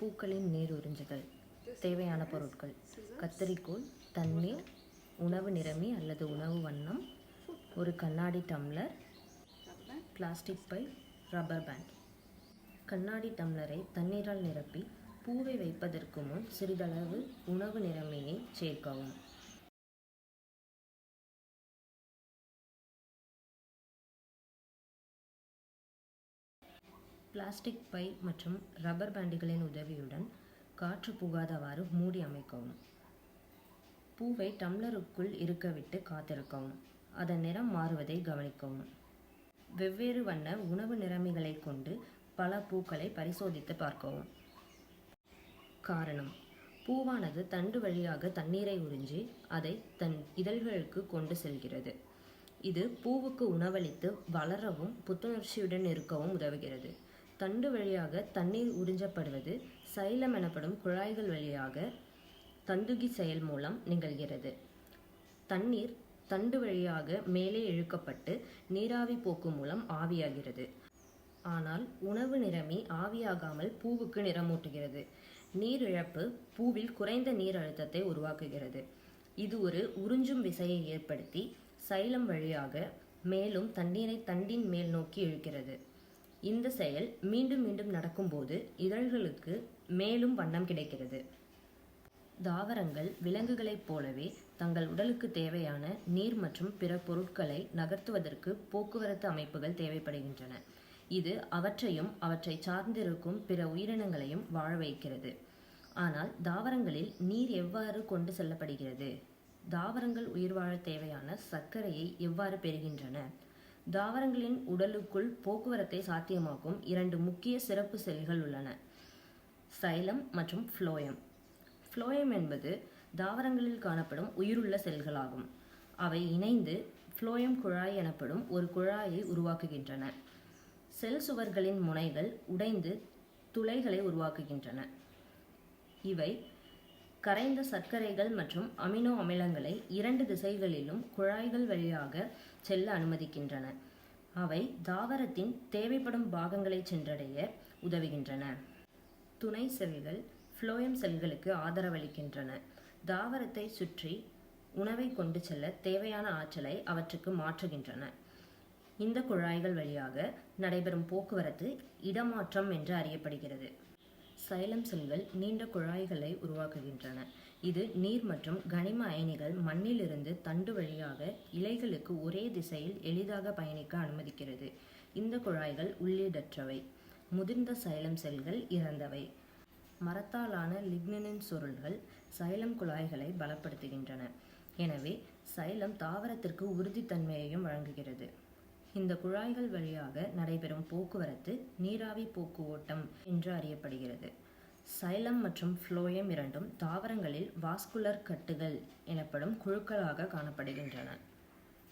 பூக்களின் நீர் உறிஞ்சுதல். தேவையான பொருட்கள்: கத்தரிக்கோல், தண்ணீர், உணவு நிறமி அல்லது உணவு வண்ணம், ஒரு கண்ணாடி டம்ளர், பிளாஸ்டிக் பை, ரப்பர் பேண்ட். கண்ணாடி டம்ளரை தண்ணீரால் நிரப்பி பூவை வைப்பதற்கு முன் சிறிதளவு உணவு நிறமியை சேர்க்கவும். பிளாஸ்டிக் பை மற்றும் ரப்பர் பேண்டுகளின் உதவியுடன் காற்று புகாதவாறு மூடி அமைக்கவும். பூவை டம்ளருக்குள் இருக்கவிட்டு காத்திருக்கவும். அதன் நிறம் மாறுவதை கவனிக்கவும். வெவ்வேறு வண்ண உணவு நிறமிகளை கொண்டு பல பூக்களை பரிசோதித்து பார்க்கவும். காரணம்: பூவானது தண்டு வழியாக தண்ணீரை உறிஞ்சி அதை தன் இதழ்களுக்கு கொண்டு செல்கிறது. இது பூவுக்கு உணவளித்து வளரவும் புத்துணர்ச்சியுடன் இருக்கவும் உதவுகிறது. தண்டு வழியாக தண்ணீர் உறிஞ்சப்படுவது சைலம் எனப்படும் குழாய்கள் வழியாக தந்துகி செயல் மூலம் நிகழ்கிறது. தண்ணீர் தண்டு வழியாக மேலே இழுக்கப்பட்டு நீராவி போக்கு மூலம் ஆவியாகிறது. ஆனால் உணவு நிறமி ஆவியாகாமல் பூவுக்கு நிறமூட்டுகிறது. நீர் இழப்பு பூவில் குறைந்த நீர் அழுத்தத்தை உருவாக்குகிறது. இது ஒரு உறிஞ்சும் விசையை ஏற்படுத்தி சைலம் வழியாக மேலும் தண்ணீரை தண்டின் மேல் நோக்கி இழுக்கிறது. இந்த செயல் மீண்டும் மீண்டும் நடக்கும்போது இதழ்களுக்கு மேலும் வண்ணம் கிடைக்கிறது. தாவரங்கள் விலங்குகளைப் போலவே தங்கள் உடலுக்கு தேவையான நீர் மற்றும் பிற பொருட்களை நகர்த்துவதற்கு போக்குவரத்து அமைப்புகள் தேவைப்படுகின்றன. இது அவற்றையும் அவற்றை சார்ந்திருக்கும் பிற உயிரினங்களையும் வாழ வைக்கிறது. ஆனால் தாவரங்களில் நீர் எவ்வாறு கொண்டு செல்லப்படுகிறது? தாவரங்கள் உயிர் வாழ தேவையான சர்க்கரையை எவ்வாறு பெறுகின்றன? தாவரங்களின் உடலுக்குள் போக்குவரத்தை சாத்தியமாக்கும் இரண்டு முக்கிய சிறப்பு செல்கள் உள்ளன: சைலம் மற்றும் ஃப்ளோயம். ஃப்ளோயம் என்பது தாவரங்களில் காணப்படும் உயிருள்ள செல்களாகும். அவை இணைந்து ஃப்ளோயம் குழாய் எனப்படும் ஒரு குழாயை உருவாக்குகின்றன. செல் சுவர்களின் முனைகள் உடைந்து துளைகளை உருவாக்குகின்றன. இவை கரைந்த சர்க்கரைகள் மற்றும் அமினோ அமிலங்களை இரண்டு திசைகளிலும் குழாய்கள் வழியாக செல்ல அனுமதிக்கின்றன. அவை தாவரத்தின் தேவைப்படும் பாகங்களை சென்றடைய உதவுகின்றன. துணை செல்கள் ஃப்ளோயம் செல்களுக்கு ஆதரவளிக்கின்றன. தாவரத்தை சுற்றி உணவை கொண்டு செல்ல தேவையான ஆற்றலை அவற்றுக்கு மாற்றுகின்றன. இந்த குழாய்கள் வழியாக நடைபெறும் போக்குவரத்து இடமாற்றம் என்று அறியப்படுகிறது. சைலம் செல்கள் நீண்ட குழாய்களை உருவாக்குகின்றன. இது நீர் மற்றும் கனிம அயனிகள் மண்ணிலிருந்து தண்டு வழியாக இலைகளுக்கு ஒரே திசையில் எளிதாக பயணிக்க அனுமதிக்கிறது. இந்த குழாய்கள் உள்ளீடற்றவை. முதிர்ந்த சைலம் செல்கள் இறந்தவை. மரத்தாலான லிக்னின் சுருள்கள் சைலம் குழாய்களை பலப்படுத்துகின்றன. எனவே சைலம் தாவரத்திற்கு உறுதித்தன்மையையும் வழங்குகிறது. இந்த குழாய்கள் வழியாக நடைபெறும் போக்குவரத்து நீராவி போக்கு ஓட்டம் என்று அறியப்படுகிறது. சைலம் மற்றும் ஃப்ளோயம் இரண்டும் தாவரங்களில் வாஸ்குலர் கட்டுகள் எனப்படும் குழுக்களாக காணப்படுகின்றன.